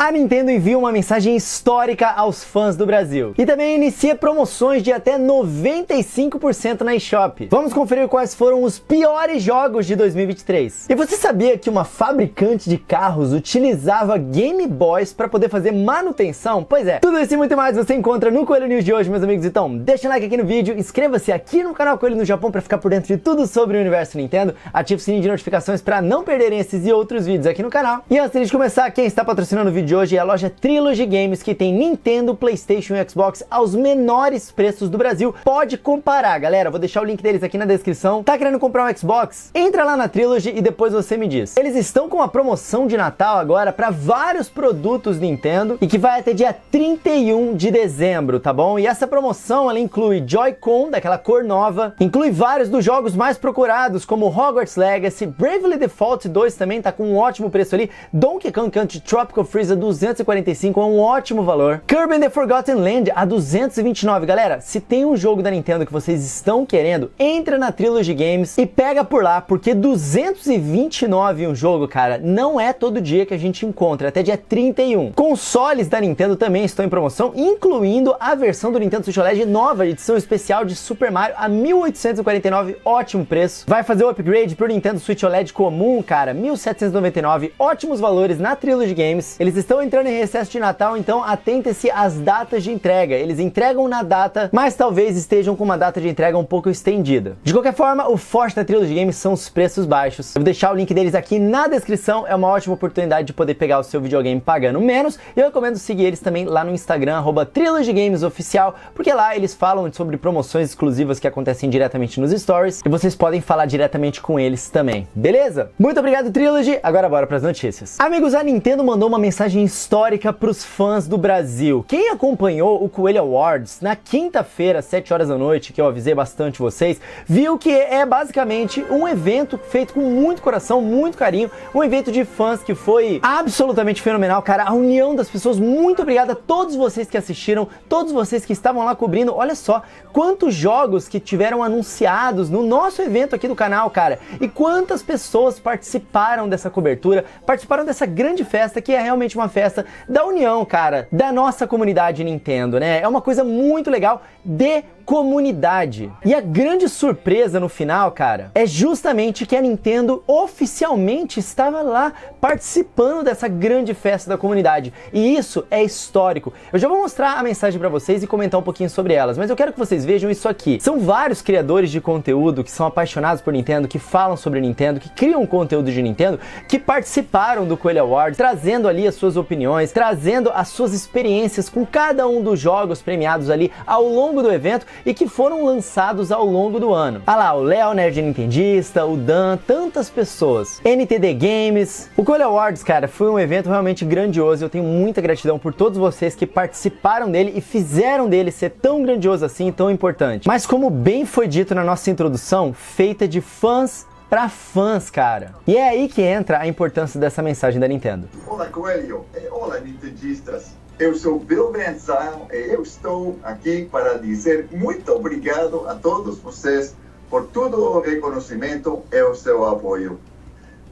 A Nintendo envia uma mensagem histórica aos fãs do Brasil e também inicia promoções de até 95% na eShop. Vamos conferir quais foram os piores jogos de 2023. E você sabia que uma fabricante de carros utilizava Game Boys para poder fazer manutenção? Pois é, tudo isso e muito mais você encontra no Coelho News de hoje, meus amigos. Então, deixa um like aqui no vídeo, inscreva-se aqui no canal Coelho no Japão para ficar por dentro de tudo sobre o universo Nintendo, ative o sininho de notificações para não perderem esses e outros vídeos aqui no canal. E antes de começar, quem está patrocinando o vídeo de hoje é a loja Trilogy Games, que tem Nintendo, PlayStation e Xbox aos menores preços do Brasil. Pode comparar, galera, vou deixar o link deles aqui na descrição. Tá querendo comprar um Xbox? Entra lá na Trilogy e depois você me diz. Eles estão com uma promoção de Natal agora para vários produtos Nintendo e que vai até dia 31 de dezembro, tá bom? E essa promoção, ela inclui Joy-Con, daquela cor nova, inclui vários dos jogos mais procurados, como Hogwarts Legacy, Bravely Default 2 também tá com um ótimo preço ali, Donkey Kong Country Tropical Freeze a 245 é um ótimo valor, Kirby and the Forgotten Land a 229. Galera, se tem um jogo da Nintendo que vocês estão querendo, entra na Trilogy Games e pega por lá, porque 229 um jogo, cara, não é todo dia que a gente encontra, até dia 31. Consoles da Nintendo também estão em promoção, incluindo a versão do Nintendo Switch OLED nova, edição especial de Super Mario a 1.849, ótimo preço. Vai fazer o upgrade pro Nintendo Switch OLED comum, cara, 1.799, ótimos valores na Trilogy Games. Eles estão entrando em recesso de Natal, então atentem-se às datas de entrega. Eles entregam na data, mas talvez estejam com uma data de entrega um pouco estendida. De qualquer forma, o forte da Trilogy Games são os preços baixos. Eu vou deixar o link deles aqui na descrição, é uma ótima oportunidade de poder pegar o seu videogame pagando menos, e eu recomendo seguir eles também lá no Instagram, @TrilogyGamesOficial, porque lá eles falam sobre promoções exclusivas que acontecem diretamente nos stories, e vocês podem falar diretamente com eles também, beleza? Muito obrigado, Trilogy, agora bora para as notícias. Amigos, a Nintendo mandou uma mensagem histórica para os fãs do Brasil. Quem acompanhou o Coelho Awards na quinta-feira, às 7 horas da noite, que eu avisei bastante vocês, viu que é basicamente um evento feito com muito coração, muito carinho, um evento de fãs que foi absolutamente fenomenal, cara, a união das pessoas. Muito obrigado a todos vocês que assistiram, todos vocês que estavam lá cobrindo. Olha só quantos jogos que tiveram anunciados no nosso evento aqui do canal, cara, e quantas pessoas participaram dessa cobertura, participaram dessa grande festa, que é realmente uma festa da união, cara, da nossa comunidade Nintendo, né? É uma coisa muito legal de comunidade. E a grande surpresa no final, cara, é justamente que a Nintendo oficialmente estava lá participando dessa grande festa da comunidade. E isso é histórico. Eu já vou mostrar a mensagem para vocês e comentar um pouquinho sobre elas, mas eu quero que vocês vejam isso aqui. São vários criadores de conteúdo que são apaixonados por Nintendo, que falam sobre Nintendo, que criam conteúdo de Nintendo, que participaram do Coelho Awards, trazendo ali as suas opiniões, trazendo as suas experiências com cada um dos jogos premiados ali ao longo do evento e que foram lançados ao longo do ano. Ah lá, o Léo, Nerd Nintendista, o Dan, tantas pessoas. NTD Games. O Coelho Awards, cara, foi um evento realmente grandioso. Eu tenho muita gratidão por todos vocês que participaram dele e fizeram dele ser tão grandioso assim, tão importante. Mas como bem foi dito na nossa introdução, feita de fãs para fãs, cara. E é aí que entra a importância dessa mensagem da Nintendo. Olá, Coelho. Olá, Nintendistas. Eu sou Bill Benzão e eu estou aqui para dizer muito obrigado a todos vocês por todo o reconhecimento e o seu apoio.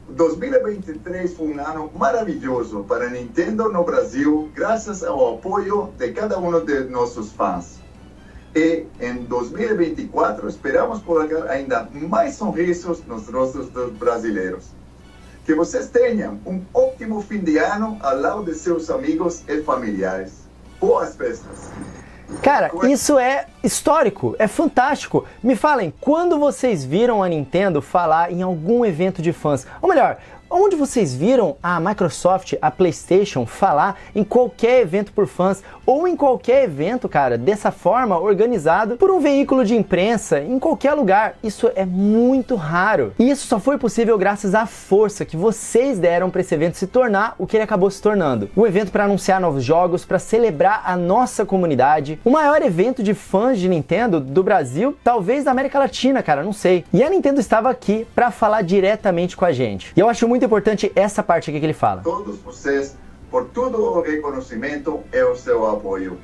2023 foi um ano maravilhoso para a Nintendo no Brasil, graças ao apoio de cada um de nossos fãs. E em 2024 esperamos colocar ainda mais sorrisos nos rostos dos brasileiros. Que vocês tenham um ótimo fim de ano ao lado de seus amigos e familiares. Boas festas! Cara, isso é histórico, é fantástico. Me falem, quando vocês viram a Nintendo falar em algum evento de fãs? Ou melhor, onde vocês viram a Microsoft, a PlayStation falar em qualquer evento por fãs ou em qualquer evento, cara, dessa forma, organizado por um veículo de imprensa em qualquer lugar? Isso é muito raro. E isso só foi possível graças à força que vocês deram para esse evento se tornar o que ele acabou se tornando. Um evento para anunciar novos jogos, para celebrar a nossa comunidade. O maior evento de fãs de Nintendo do Brasil, talvez da América Latina, cara, não sei. E a Nintendo estava aqui para falar diretamente com a gente. E eu acho muito importante essa parte aqui que ele fala. Todos vocês por todo o reconhecimento e o seu apoio.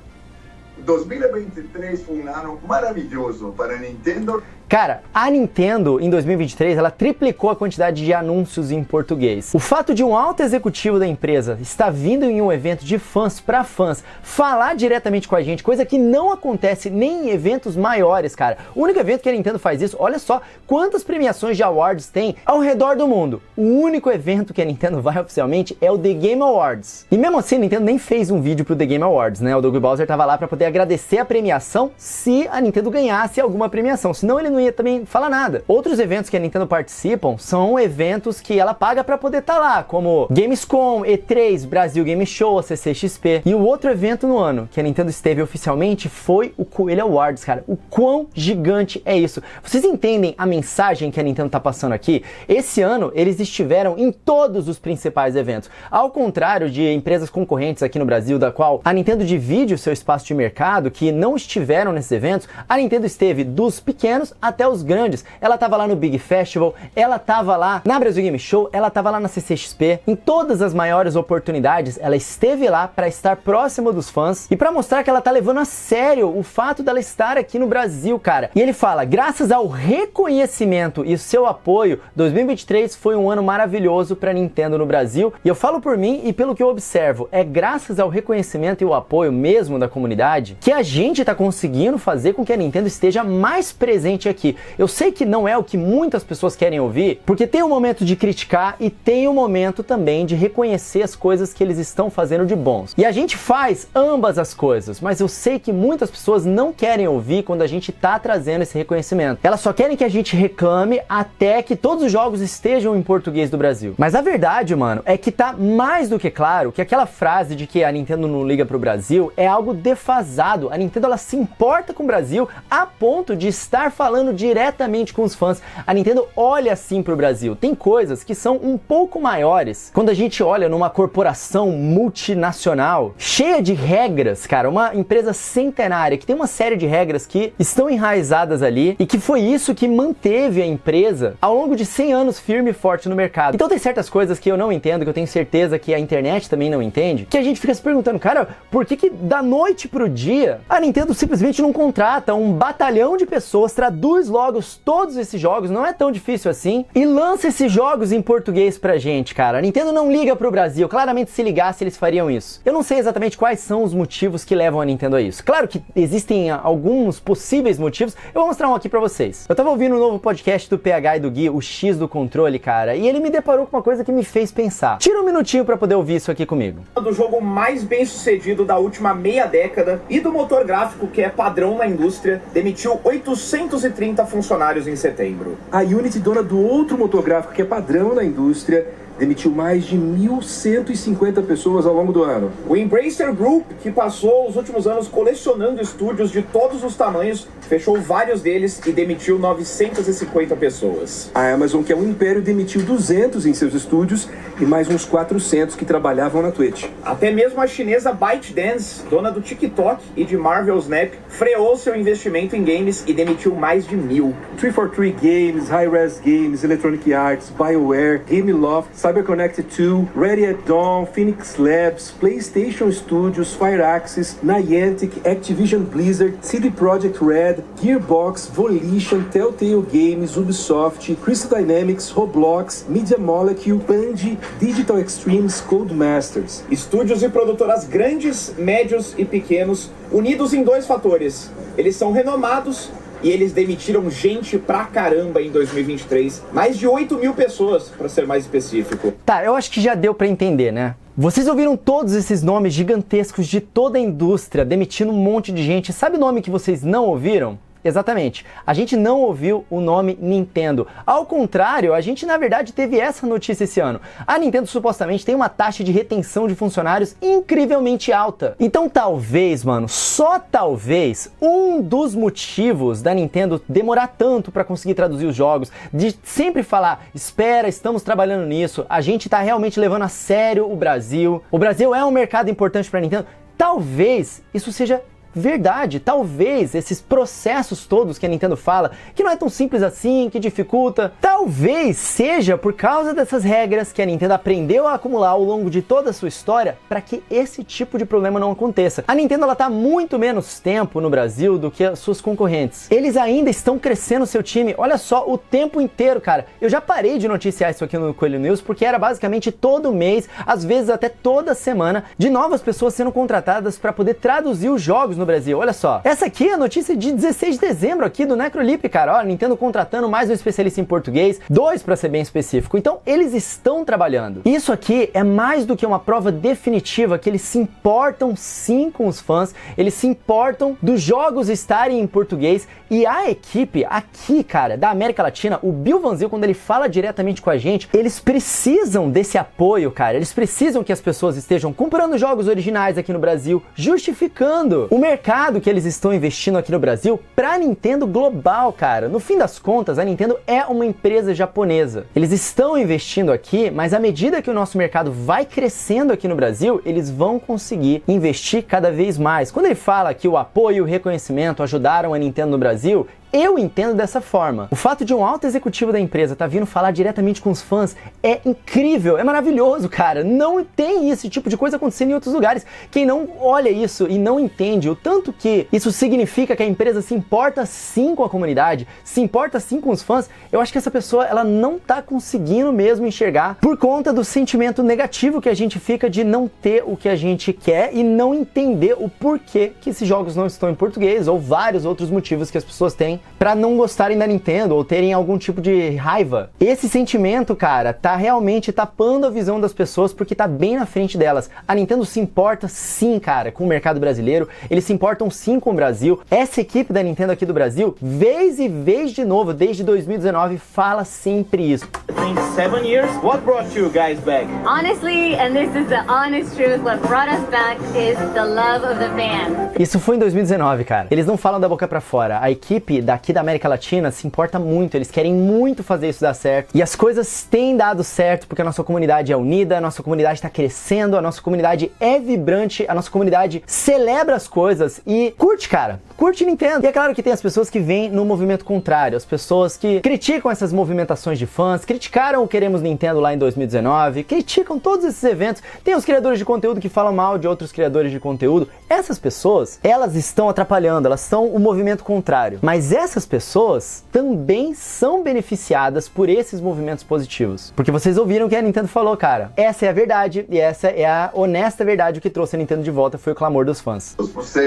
2023 foi um ano maravilhoso para a Nintendo. Cara, a Nintendo em 2023 ela triplicou a quantidade de anúncios em português. O fato de um alto executivo da empresa estar vindo em um evento de fãs para fãs, falar diretamente com a gente, coisa que não acontece nem em eventos maiores, cara. O único evento que a Nintendo faz isso, olha só quantas premiações de awards tem ao redor do mundo. O único evento que a Nintendo vai oficialmente é o The Game Awards. E mesmo assim, a Nintendo nem fez um vídeo pro The Game Awards, né? O Doug Bowser tava lá para poder agradecer a premiação se a Nintendo ganhasse alguma premiação, senão ele não ia também falar nada. Outros eventos que a Nintendo participam são eventos que ela paga para poder estar lá, como Gamescom, E3, Brasil Game Show, a CCXP. E o outro evento no ano que a Nintendo esteve oficialmente foi o Coelho Awards, cara. O quão gigante é isso? Vocês entendem a mensagem que a Nintendo tá passando aqui? Esse ano eles estiveram em todos os principais eventos. Ao contrário de empresas concorrentes aqui no Brasil, da qual a Nintendo divide o seu espaço de mercado, que não estiveram nesses eventos, a Nintendo esteve dos pequenos até os grandes. Ela tava lá no Big Festival, ela tava lá na Brasil Game Show, ela tava lá na CCXP. Em todas as maiores oportunidades, ela esteve lá para estar próximo dos fãs e para mostrar que ela tá levando a sério o fato dela estar aqui no Brasil, cara. E ele fala, graças ao reconhecimento e o seu apoio, 2023 foi um ano maravilhoso para Nintendo no Brasil. E eu falo por mim e pelo que eu observo, é graças ao reconhecimento e o apoio mesmo da comunidade que a gente tá conseguindo fazer com que a Nintendo esteja mais presente aqui. Eu sei que não é o que muitas pessoas querem ouvir, porque tem um momento de criticar e tem um momento também de reconhecer as coisas que eles estão fazendo de bons. E a gente faz ambas as coisas, mas eu sei que muitas pessoas não querem ouvir quando a gente tá trazendo esse reconhecimento. Elas só querem que a gente reclame até que todos os jogos estejam em português do Brasil. Mas a verdade, mano, é que tá mais do que claro que aquela frase de que a Nintendo não liga pro Brasil é algo defasado. A Nintendo, ela se importa com o Brasil a ponto de estar falando diretamente com os fãs. A Nintendo olha assim pro Brasil. Tem coisas que são um pouco maiores. Quando a gente olha numa corporação multinacional, cheia de regras, cara, uma empresa centenária, que tem uma série de regras que estão enraizadas ali e que foi isso que manteve a empresa ao longo de 100 anos firme e forte no mercado. Então tem certas coisas que eu não entendo, que eu tenho certeza que a internet também não entende, que a gente fica se perguntando, cara, por que da noite pro dia a Nintendo simplesmente não contrata um batalhão de pessoas, traduz logo todos esses jogos, não é tão difícil assim, e lança esses jogos em português pra gente, cara. A Nintendo não liga pro Brasil, claramente se ligasse eles fariam isso. Eu não sei exatamente quais são os motivos que levam a Nintendo a isso. Claro que existem alguns possíveis motivos, eu vou mostrar um aqui pra vocês. Eu tava ouvindo um novo podcast do PH e do Gui, o X do Controle, cara, e ele me deparou com uma coisa que me fez pensar. Tira um minutinho pra poder ouvir isso aqui comigo. Do jogo mais bem sucedido da última meia década e do motor gráfico que é padrão na indústria, demitiu 830 funcionários em setembro. A Unity, dona do outro motor gráfico que é padrão na indústria, demitiu mais de 1.150 pessoas ao longo do ano. O Embracer Group, que passou os últimos anos colecionando estúdios de todos os tamanhos, fechou vários deles e demitiu 950 pessoas. A Amazon, que é um império, demitiu 200 em seus estúdios e mais uns 400 que trabalhavam na Twitch. Até mesmo a chinesa ByteDance, dona do TikTok e de Marvel Snap, freou seu investimento em games e demitiu mais de 1.000. 343 Games, Hi-Res Games, Electronic Arts, BioWare, Gameloft, CyberConnect 2, Ready at Dawn, Phoenix Labs, PlayStation Studios, Firaxis, Niantic, Activision Blizzard, CD Projekt Red, Gearbox, Volition, Telltale Games, Ubisoft, Crystal Dynamics, Roblox, Media Molecule, Bungie, Digital Extremes, Codemasters. Estúdios e produtoras grandes, médios e pequenos, unidos em dois fatores. Eles são renomados e eles demitiram gente pra caramba em 2023. Mais de 8.000 pessoas, pra ser mais específico. Tá, eu acho que já deu pra entender, né? Vocês ouviram todos esses nomes gigantescos de toda a indústria demitindo um monte de gente. Sabe o nome que vocês não ouviram? Exatamente, a gente não ouviu o nome Nintendo. Ao contrário, a gente na verdade teve essa notícia esse ano. A Nintendo supostamente tem uma taxa de retenção de funcionários incrivelmente alta. Então talvez, mano, só talvez, um dos motivos da Nintendo demorar tanto para conseguir traduzir os jogos, de sempre falar, espera, estamos trabalhando nisso, a gente tá realmente levando a sério o Brasil é um mercado importante para a Nintendo, talvez isso seja verdade. Talvez esses processos todos que a Nintendo fala, que não é tão simples assim, que dificulta, talvez seja por causa dessas regras que a Nintendo aprendeu a acumular ao longo de toda a sua história para que esse tipo de problema não aconteça. A Nintendo, ela tá muito menos tempo no Brasil do que as suas concorrentes. Eles ainda estão crescendo o seu time, olha só, o tempo inteiro, cara. Eu já parei de noticiar isso aqui no Coelho News, porque era basicamente todo mês, às vezes até toda semana, de novas pessoas sendo contratadas para poder traduzir os jogos no Brasil. Olha só, essa aqui é a notícia de 16 de dezembro aqui do Necrolip, cara. Ó, Nintendo contratando mais um especialista em português, 2 para ser bem específico. Então, eles estão trabalhando. Isso aqui é mais do que uma prova definitiva que eles se importam sim com os fãs, eles se importam dos jogos estarem em português, e a equipe aqui, cara, da América Latina, o Bill Van Zyl, quando ele fala diretamente com a gente, eles precisam desse apoio, cara. Eles precisam que as pessoas estejam comprando jogos originais aqui no Brasil, justificando o mercado que eles estão investindo aqui no Brasil pra Nintendo global, cara. No fim das contas, a Nintendo é uma empresa japonesa. Eles estão investindo aqui, mas à medida que o nosso mercado vai crescendo aqui no Brasil, eles vão conseguir investir cada vez mais. Quando ele fala que o apoio e o reconhecimento ajudaram a Nintendo no Brasil, eu entendo dessa forma. O fato de um alto executivo da empresa tá vindo falar diretamente com os fãs é incrível, é maravilhoso, cara. Não tem esse tipo de coisa acontecendo em outros lugares. Quem não olha isso e não entende o tanto que isso significa que a empresa se importa sim com a comunidade, se importa sim com os fãs, eu acho que essa pessoa, ela não tá conseguindo mesmo enxergar por conta do sentimento negativo que a gente fica de não ter o que a gente quer e não entender o porquê que esses jogos não estão em português ou vários outros motivos que as pessoas têm pra não gostarem da Nintendo ou terem algum tipo de raiva. Esse sentimento, cara, tá realmente tapando a visão das pessoas porque tá bem na frente delas. A Nintendo se importa sim, cara, com o mercado brasileiro, eles se importam sim com o Brasil. Essa equipe da Nintendo aqui do Brasil, vez e vez de novo, desde 2019, fala sempre isso. In 7 years, what brought you guys back? Honestly, and this is the honest truth, what brought us back is the love of the fans. Isso foi em 2019, cara. Eles não falam da boca pra fora. A equipe daqui da América Latina se importa muito, eles querem muito fazer isso dar certo. E as coisas têm dado certo porque a nossa comunidade é unida, a nossa comunidade tá crescendo, a nossa comunidade é vibrante, a nossa comunidade celebra as coisas e curte, cara. Curte Nintendo. E é claro que tem as pessoas que vêm no movimento contrário, as pessoas que criticam essas movimentações de fãs, criticaram o Queremos Nintendo lá em 2019, criticam todos esses eventos. Tem os criadores de conteúdo que falam mal de outros criadores de conteúdo. Essas pessoas, elas estão atrapalhando, elas são o movimento contrário. Mas essas pessoas também são beneficiadas por esses movimentos positivos. Porque vocês ouviram o que a Nintendo falou, cara. Essa é a verdade e essa é a honesta verdade. O que trouxe a Nintendo de volta foi o clamor dos fãs.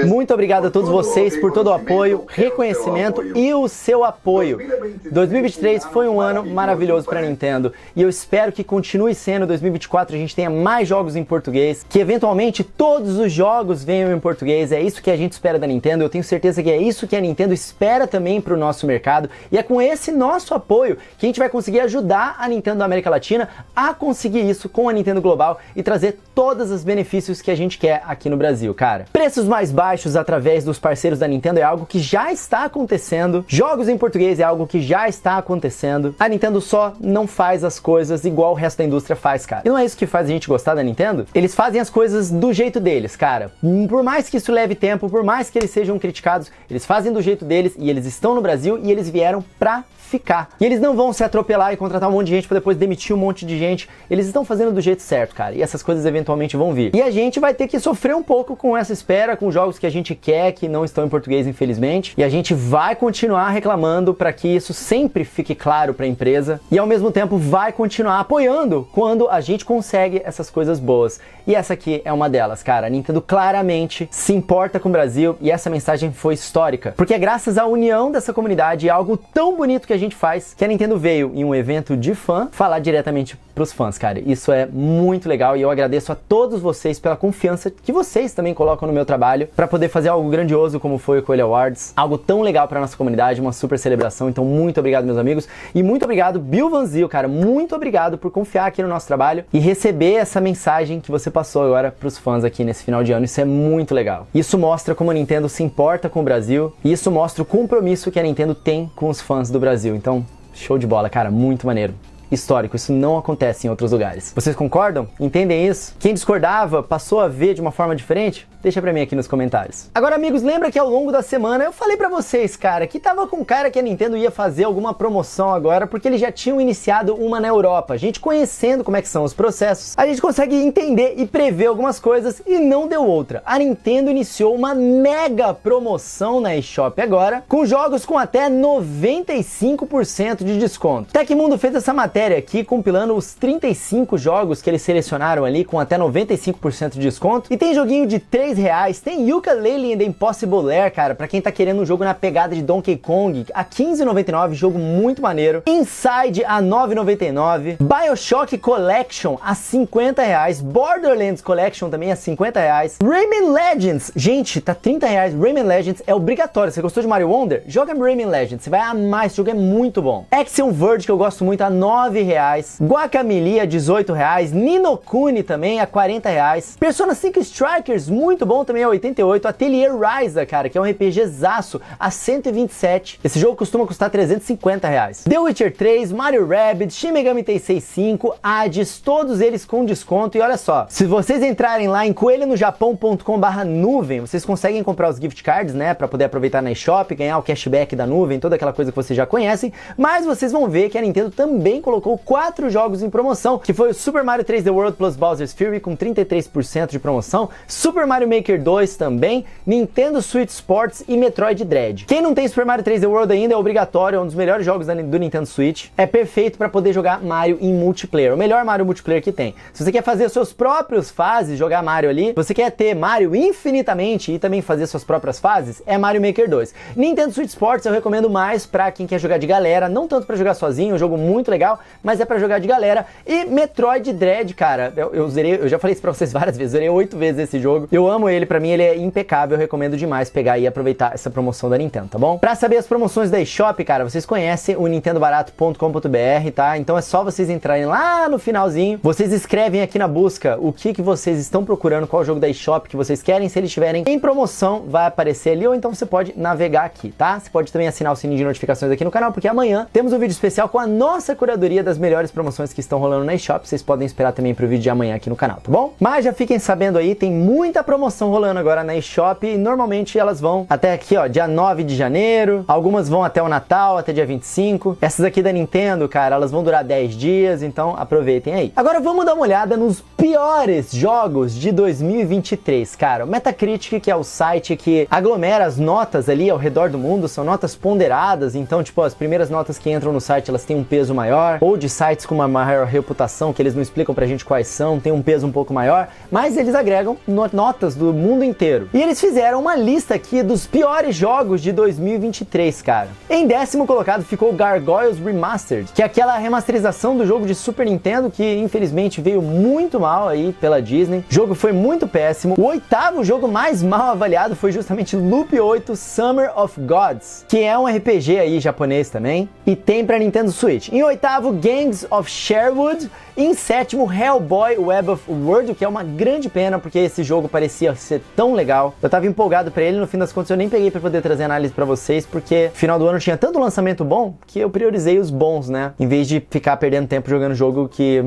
Muito obrigado a todos vocês por todo o apoio, reconhecimento e o seu apoio. 2023 foi um ano maravilhoso para a Nintendo e eu espero que continue sendo. 2024 a gente tenha mais jogos em português, que eventualmente todos os jogos venham em português. É isso que a gente espera da Nintendo. Eu tenho certeza que é isso que a Nintendo espera também para o nosso mercado e é com esse nosso apoio que a gente vai conseguir ajudar a Nintendo da América Latina a conseguir isso com a Nintendo Global e trazer todos os benefícios que a gente quer aqui no Brasil, cara. Preços mais baixos através dos parceiros da Nintendo é algo que já está acontecendo. Jogos em português é algo que já está acontecendo. A Nintendo só não faz as coisas igual o resto da indústria faz, cara. E não é isso que faz a gente gostar da Nintendo? Eles fazem as coisas do jeito deles, cara. Por mais que isso leve tempo, por mais que eles sejam criticados, eles fazem do jeito deles e eles estão no Brasil e eles vieram pra ficar. E eles não vão se atropelar e contratar um monte de gente pra depois demitir um monte de gente. Eles estão fazendo do jeito certo, cara. E essas coisas eventualmente vão vir. E a gente vai ter que sofrer um pouco com essa espera, com jogos que a gente quer, que não estão em português, infelizmente. E a gente vai continuar reclamando para que isso sempre fique claro pra empresa. E ao mesmo tempo vai continuar apoiando quando a gente consegue essas coisas boas. E essa aqui é uma delas, cara. A Nintendo claramente se importa com o Brasil e essa mensagem foi histórica. Porque é graças à união dessa comunidade e algo tão bonito que a gente faz, que a Nintendo veio em um evento de fã falar diretamente pros fãs, cara. Isso é muito legal e eu agradeço a todos vocês pela confiança que vocês também colocam no meu trabalho para poder fazer algo grandioso como foi o Coelho Awards, algo tão legal para nossa comunidade, uma super celebração. Então muito obrigado, meus amigos, e muito obrigado, Bill Van Zyl, cara. Muito obrigado por confiar aqui no nosso trabalho e receber essa mensagem que você passou agora pros fãs aqui nesse final de ano. Isso é muito legal. Isso mostra como a Nintendo se importa com o Brasil e isso mostra o compromisso que a Nintendo tem com os fãs do Brasil. Então, show de bola, cara, muito maneiro. Histórico, isso não acontece em outros lugares. Vocês concordam? Entendem isso? Quem discordava passou a ver de uma forma diferente? Deixa pra mim aqui nos comentários. Agora, amigos, lembra que ao longo da semana eu falei pra vocês, cara, que tava com cara que a Nintendo ia fazer alguma promoção agora, porque eles já tinham iniciado uma na Europa. A gente conhecendo como é que são os processos, a gente consegue entender e prever algumas coisas e não deu outra. A Nintendo iniciou uma mega promoção na eShop agora, com jogos com até 95% de desconto. Tecmundo fez essa matéria aqui, compilando os 35 jogos que eles selecionaram ali, com até 95% de desconto. E tem joguinho de R$3, tem Yooka-Laylee and the Impossible Lair, cara, pra quem tá querendo um jogo na pegada de Donkey Kong, a R$15,99, jogo muito maneiro. Inside a R$9,99, BioShock Collection a R$50, Borderlands Collection também a R$50, Rayman Legends, gente, tá R$30, Rayman Legends é obrigatório. Você gostou de Mario Wonder? Joga Rayman Legends, você vai amar, esse jogo é muito bom. Axiom Verge, que eu gosto muito, a R$9, Guacamelee a R$18, Ni no Kuni também a R$40, Persona 5 Strikers, muito bom também a R$88, Atelier Ryza, cara, que é um RPGzaço, a R$127. Esse jogo costuma custar R$350. The Witcher 3, Mario Rabbids, Shin Megami Tensei 5, Hades, todos eles com desconto. E olha só, se vocês entrarem lá em coelhonojapão.com/nuvem, vocês conseguem comprar os gift cards, né, pra poder aproveitar na eShop, ganhar o cashback da nuvem, toda aquela coisa que vocês já conhecem, mas vocês vão ver que a Nintendo também colocou 4 jogos em promoção, que foi o Super Mario 3D World plus Bowser's Fury com 33% de promoção, Super Mario Maker 2 também, Nintendo Switch Sports e Metroid Dread. Quem não tem Super Mario 3D World ainda é obrigatório, é um dos melhores jogos do Nintendo Switch, é perfeito para poder jogar Mario em multiplayer, o melhor Mario multiplayer que tem. Se você quer fazer os seus próprios fases, jogar Mario ali, você quer ter Mario infinitamente e também fazer suas próprias fases, é Mario Maker 2. Nintendo Switch Sports eu recomendo mais para quem quer jogar de galera, não tanto para jogar sozinho, é um jogo muito legal, mas é para jogar de galera. E Metroid Dread, cara, eu já falei isso pra vocês várias vezes, eu zerei 8 vezes esse jogo, eu amo ele, pra mim ele é impecável, eu recomendo demais pegar e aproveitar essa promoção da Nintendo, tá bom? Pra saber as promoções da eShop, cara, vocês conhecem o nintendobarato.com.br, tá? Então é só vocês entrarem lá no finalzinho, vocês escrevem aqui na busca o que vocês estão procurando, qual jogo da eShop que vocês querem, se eles estiverem em promoção, vai aparecer ali, ou então você pode navegar aqui, tá? Você pode também assinar o sininho de notificações aqui no canal, porque amanhã temos um vídeo especial com a nossa curadoria das melhores promoções que estão rolando na eShop, vocês podem esperar também pro vídeo de amanhã aqui no canal, tá bom? Mas já fiquem sabendo aí, tem muita promoção rolando agora na eShop e normalmente elas vão até aqui, ó, dia 9 de janeiro, algumas vão até o Natal, até dia 25, essas aqui da Nintendo, cara, elas vão durar 10 dias, então aproveitem aí. Agora vamos dar uma olhada nos piores jogos de 2023, cara. O Metacritic, que é o site que aglomera as notas ali ao redor do mundo, são notas ponderadas, então, tipo, as primeiras notas que entram no site, elas têm um peso maior, ou de sites com uma maior reputação, que eles não explicam pra gente quais são, tem um peso um pouco maior, mas eles agregam notas do mundo inteiro. E eles fizeram uma lista aqui dos piores jogos de 2023, cara. Em 10º colocado ficou Gargoyles Remastered, que é aquela remasterização do jogo de Super Nintendo, que infelizmente veio muito mal aí pela Disney. O jogo foi muito péssimo. O 8º jogo mais mal avaliado foi justamente Loop 8 Summer of Gods, que é um RPG aí japonês também, e tem pra Nintendo Switch. Em 8º, Gangs of Sherwood. E em 7º, Hellboy Web of World, o que é uma grande pena, porque esse jogo parecia ser tão legal. Eu tava empolgado pra ele, no fim das contas eu nem peguei pra poder trazer análise pra vocês, porque no final do ano tinha tanto lançamento bom, que eu priorizei os bons, né? Em vez de ficar perdendo tempo jogando jogo que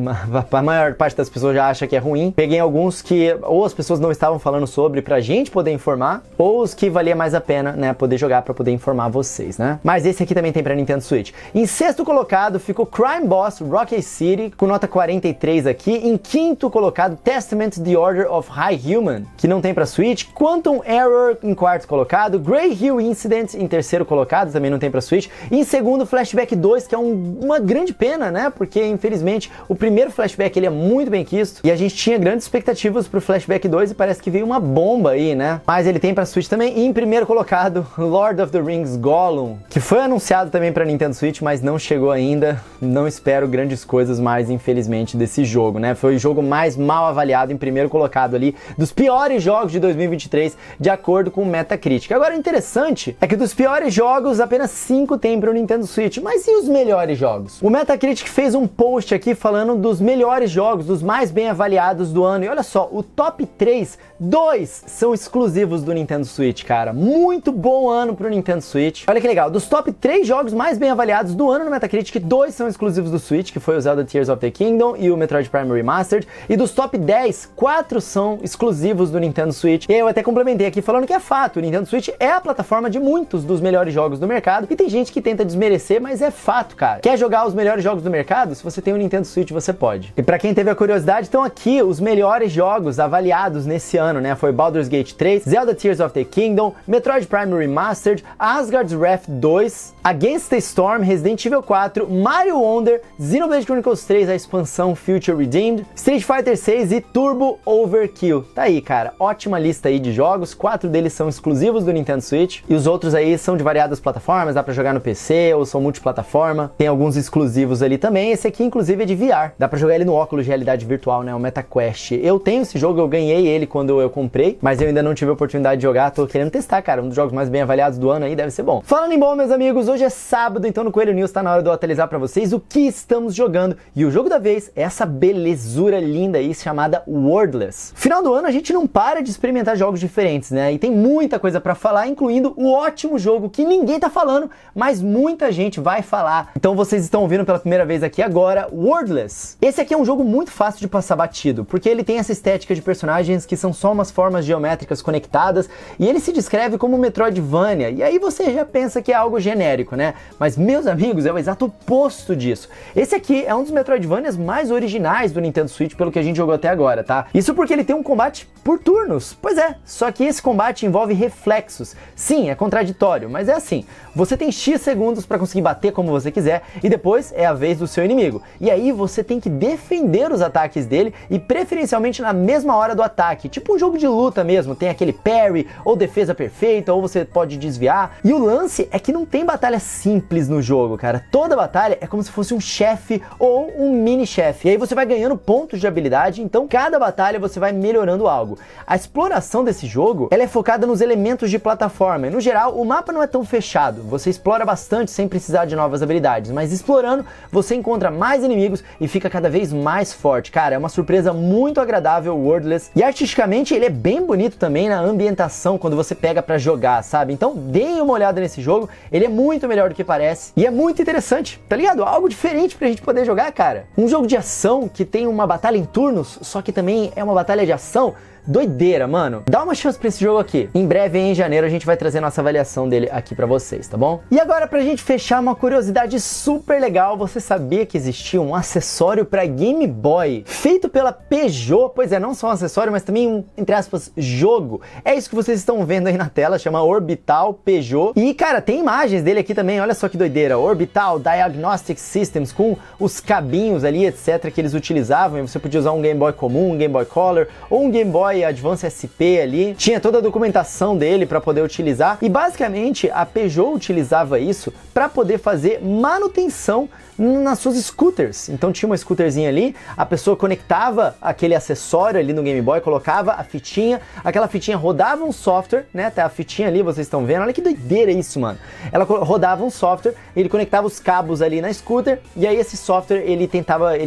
a maior parte das pessoas já acha que é ruim. Peguei alguns que ou as pessoas não estavam falando sobre pra gente poder informar, ou os que valia mais a pena, né, poder jogar pra poder informar vocês, né? Mas esse aqui também tem pra Nintendo Switch. Em 6º colocado ficou Crime Boss Rocket City, com nota 43 aqui. Em 5º colocado, Testament The Order of High Human, que não tem pra Switch. Quantum Error em 4º colocado. Grey Hill Incident em 3º colocado, também não tem pra Switch. E em 2º, Flashback 2, que é uma grande pena, né? Porque, infelizmente, o primeiro Flashback ele é muito bem quisto, e a gente tinha grandes expectativas pro Flashback 2 e parece que veio uma bomba aí, né? Mas ele tem pra Switch também. E em 1º colocado, Lord of the Rings Gollum, que foi anunciado também pra Nintendo Switch, mas não chegou ainda. Não espero grandes coisas mais, infelizmente, desse jogo, né? Foi o jogo mais mal avaliado, em 1º colocado ali, dos piores jogos de 2023, de acordo com o Metacritic. Agora, o interessante é que dos piores jogos, apenas 5 tem para o Nintendo Switch. Mas e os melhores jogos? O Metacritic fez um post aqui falando dos melhores jogos, dos mais bem avaliados do ano. E olha só, o top 3, 2 são exclusivos do Nintendo Switch, cara. Muito bom ano pro Nintendo Switch. Olha que legal, dos top 3 jogos mais bem avaliados do ano no Metacritic, 2 são exclusivos do Switch, que foi o Zelda Tears of the Kingdom, Kingdom e o Metroid Prime Remastered. E dos top 10, 4 são exclusivos do Nintendo Switch. E aí eu até complementei aqui falando que é fato, o Nintendo Switch é a plataforma de muitos dos melhores jogos do mercado. E tem gente que tenta desmerecer, mas é fato, cara. Quer jogar os melhores jogos do mercado? Se você tem o Nintendo Switch, você pode. E pra quem teve a curiosidade, estão aqui os melhores jogos avaliados nesse ano, né? Foi Baldur's Gate 3, Zelda Tears of the Kingdom, Metroid Prime Remastered, Asgard's Wrath 2, Against the Storm, Resident Evil 4, Mario Wonder, Xenoblade Chronicles 3, a expansão Future Redeemed, Street Fighter 6 e Turbo Overkill. Tá aí, cara. Ótima lista aí de jogos. 4 deles são exclusivos do Nintendo Switch e os outros aí são de variadas plataformas, dá pra jogar no PC ou são multiplataforma. Tem alguns exclusivos ali também. Esse aqui, inclusive, é de VR. Dá pra jogar ele no óculos de realidade virtual, né? O MetaQuest. Eu tenho esse jogo, eu ganhei ele quando eu comprei, mas eu ainda não tive a oportunidade de jogar. Tô querendo testar, cara. Um dos jogos mais bem avaliados do ano aí, deve ser bom. Falando em bom, meus amigos, hoje é sábado, então no Coelho News tá na hora de eu atualizar pra vocês o que estamos jogando. E o jogo da vez é essa belezura linda aí, chamada Wordless. Final do ano a gente não para de experimentar jogos diferentes, né? E tem muita coisa pra falar, incluindo o ótimo jogo que ninguém tá falando, mas muita gente vai falar. Então vocês estão ouvindo pela primeira vez aqui agora, Wordless. Esse aqui é um jogo muito fácil de passar batido, porque ele tem essa estética de personagens que são só umas formas geométricas conectadas, e ele se descreve como Metroidvania, e aí você já pensa que é algo genérico, né? Mas, meus amigos, é o exato oposto disso. Esse aqui é um dos Metroidvanias mais originais do Nintendo Switch, pelo que a gente jogou até agora, tá? Isso porque ele tem um combate por turnos. Pois é, só que esse combate envolve reflexos. Sim, é contraditório, mas é assim. Você tem X segundos para conseguir bater como você quiser, e depois é a vez do seu inimigo. E aí você tem que defender os ataques dele, e preferencialmente na mesma hora do ataque. Tipo um jogo de luta mesmo, tem aquele parry, ou defesa perfeita, ou você pode desviar. E o lance é que não tem batalha simples no jogo, cara. Toda batalha é como se fosse um chefe ou um mini-chefe. E aí você vai ganhando pontos de habilidade, então cada batalha você vai melhorando algo. A exploração desse jogo, ela é focada nos elementos de plataforma. E, no geral, o mapa não é tão fechado. Você explora bastante sem precisar de novas habilidades, mas explorando, você encontra mais inimigos e fica cada vez mais forte. Cara, é uma surpresa muito agradável, Wordless. E artisticamente ele é bem bonito também na ambientação quando você pega pra jogar, sabe? Então deem uma olhada nesse jogo, ele é muito melhor do que parece e é muito interessante, tá ligado? Algo diferente pra gente poder jogar, cara. Um jogo de ação que tem uma batalha em turnos, só que também é uma batalha de ação. Doideira, mano. Dá uma chance pra esse jogo aqui. Em breve, em janeiro, a gente vai trazer nossa avaliação dele aqui pra vocês, tá bom? E agora, pra gente fechar, uma curiosidade super legal. Você sabia que existia um acessório pra Game Boy feito pela Peugeot? Pois é, não só um acessório, mas também um, entre aspas, jogo. É isso que vocês estão vendo aí na tela, chama Orbital Peugeot. E, cara, tem imagens dele aqui também, olha só que doideira. Orbital Diagnostic Systems, com os cabinhos ali, etc, que eles utilizavam. E você podia usar um Game Boy comum, um Game Boy Color, ou um Game Boy Advance SP ali, tinha toda a documentação dele para poder utilizar, e basicamente a Peugeot utilizava isso para poder fazer manutenção nas suas scooters. Então tinha uma scooterzinha ali, a pessoa conectava aquele acessório ali no Game Boy, colocava a fitinha, aquela fitinha rodava um software, né? Tá a fitinha ali, vocês estão vendo, olha que doideira isso, mano. Ela rodava um software, ele conectava os cabos ali na scooter, e aí esse software ele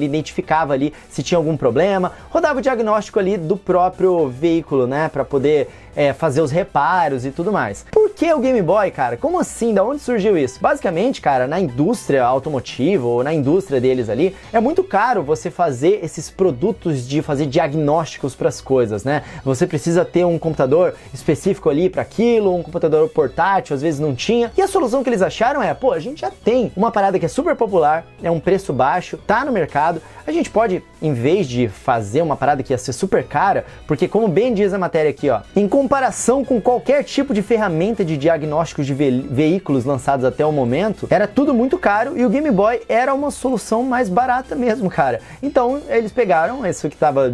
identificava ali se tinha algum problema, rodava o diagnóstico ali do próprio veículo, né? Pra poder fazer os reparos e tudo mais. Por que o Game Boy, cara? Como assim? Da onde surgiu isso? Basicamente, cara, na indústria automotiva ou na indústria deles ali, é muito caro você fazer esses produtos de fazer diagnósticos para as coisas, né? Você precisa ter um computador específico ali para aquilo, um computador portátil, às vezes não tinha. E a solução que eles acharam é, pô, a gente já tem uma parada que é super popular, é um preço baixo, tá no mercado, a gente pode, em vez de fazer uma parada que ia ser super cara, porque como bem diz a matéria aqui, ó, em comparação com qualquer tipo de ferramenta de diagnósticos de veículos lançados até o momento, era tudo muito caro e o Game Boy era uma solução mais barata mesmo, cara. Então eles pegaram isso que estava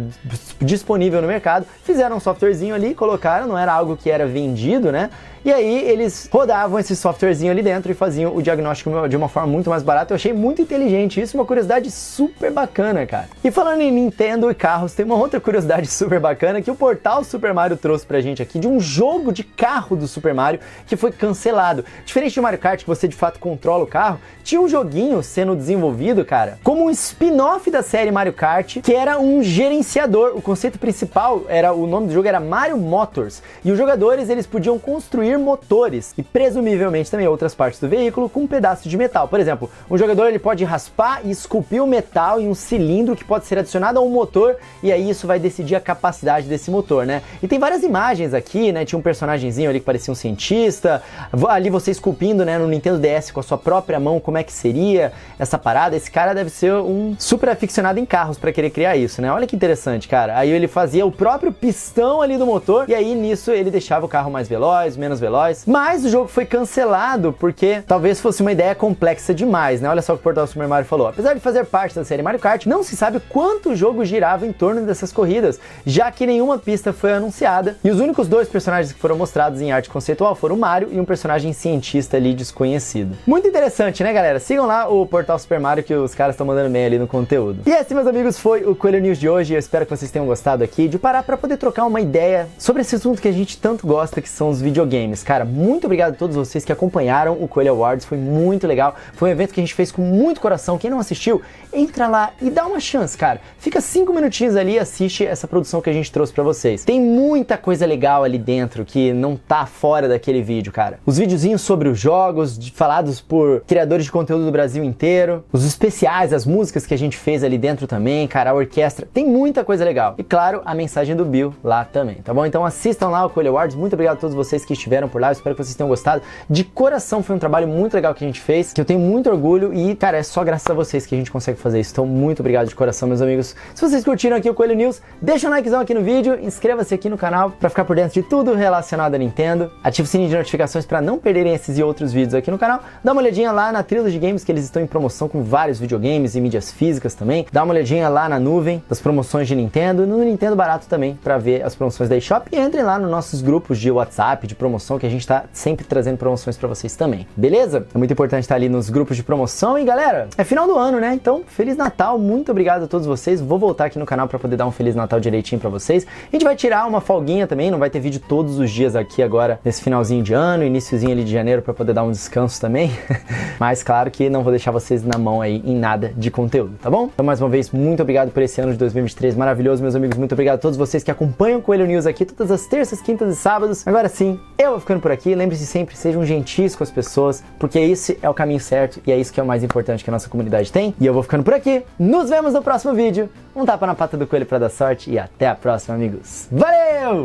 disponível no mercado, fizeram um softwarezinho ali, colocaram, não era algo que era vendido, né? E aí eles rodavam esse softwarezinho ali dentro e faziam o diagnóstico de uma forma muito mais barata. Eu achei muito inteligente isso, uma curiosidade super bacana, cara. E falando em Nintendo e carros, tem uma outra curiosidade super bacana que o portal Super Mario trouxe pra gente aqui, de um jogo de carro do Super Mario que foi cancelado. Diferente do Mario Kart, que você de fato controla o carro, tinha um joguinho sendo desenvolvido, cara, como um spin-off da série Mario Kart, que era um gerenciador. O conceito principal, o nome do jogo era Mario Motors, e os jogadores, eles podiam construir unir motores e presumivelmente também outras partes do veículo com um pedaço de metal. Por exemplo, um jogador ele pode raspar e esculpir o metal em um cilindro que pode ser adicionado a um motor e aí isso vai decidir a capacidade desse motor, né? E tem várias imagens aqui, né? Tinha um personagemzinho ali que parecia um cientista, ali você esculpindo, né, no Nintendo DS com a sua própria mão, como é que seria essa parada. Esse cara deve ser um super aficionado em carros para querer criar isso, né? Olha que interessante, cara. Aí ele fazia o próprio pistão ali do motor e aí nisso ele deixava o carro mais veloz, menos veloz. Mas o jogo foi cancelado porque talvez fosse uma ideia complexa demais, né? Olha só o que o Portal Super Mario falou. Apesar de fazer parte da série Mario Kart, não se sabe quanto o jogo girava em torno dessas corridas, já que nenhuma pista foi anunciada e os únicos dois personagens que foram mostrados em arte conceitual foram o Mario e um personagem cientista ali desconhecido. Muito interessante, né, galera? Sigam lá o Portal Super Mario que os caras estão mandando bem ali no conteúdo. E esse, meus amigos, foi o Coelho News de hoje. Eu espero que vocês tenham gostado aqui de parar para poder trocar uma ideia sobre esse assunto que a gente tanto gosta, que são os videogames. Cara, muito obrigado a todos vocês que acompanharam o Coelho Awards, foi muito legal. Foi um evento que a gente fez com muito coração. Quem não assistiu, entra lá e dá uma chance, cara. Fica 5 minutinhos ali e assiste essa produção que a gente trouxe para vocês. Tem muita coisa legal ali dentro que não tá fora daquele vídeo, cara. Os videozinhos sobre os jogos, falados por criadores de conteúdo do Brasil inteiro, os especiais, as músicas que a gente fez ali dentro também, cara, a orquestra, tem muita coisa legal. E claro, a mensagem do Bill lá também, tá bom? Então assistam lá o Coelho Awards, muito obrigado a todos vocês que estiveram por lá, eu espero que vocês tenham gostado. De coração, foi um trabalho muito legal que a gente fez, que eu tenho muito orgulho e, cara, é só graças a vocês que a gente consegue fazer isso. Então, muito obrigado de coração, meus amigos. Se vocês curtiram aqui o Coelho News, deixa um likezão aqui no vídeo, inscreva-se aqui no canal pra ficar por dentro de tudo relacionado a Nintendo, ative o sininho de notificações pra não perderem esses e outros vídeos aqui no canal, dá uma olhadinha lá na Trilogy Games, que eles estão em promoção com vários videogames e mídias físicas também, dá uma olhadinha lá na nuvem das promoções de Nintendo, no Nintendo Barato também, pra ver as promoções da eShop, e entrem lá nos nossos grupos de WhatsApp, de promoção, que a gente tá sempre trazendo promoções pra vocês também, beleza? É muito importante estar ali nos grupos de promoção, e galera, é final do ano, né? Então, Feliz Natal, muito obrigado a todos vocês, vou voltar aqui no canal pra poder dar um Feliz Natal direitinho pra vocês, a gente vai tirar uma folguinha também, não vai ter vídeo todos os dias aqui agora, nesse finalzinho de ano, iniciozinho ali de janeiro, pra poder dar um descanso também, mas claro que não vou deixar vocês na mão aí em nada de conteúdo, tá bom? Então, mais uma vez, muito obrigado por esse ano de 2023 maravilhoso, meus amigos, muito obrigado a todos vocês que acompanham o Coelho News aqui todas as terças, quintas e sábados. Agora sim, eu vou ficando por aqui, lembre-se sempre, sejam gentis com as pessoas, porque esse é o caminho certo e é isso que é o mais importante que a nossa comunidade tem. E eu vou ficando por aqui, nos vemos no próximo vídeo, um tapa na pata do coelho pra dar sorte e até a próxima, amigos. Valeu!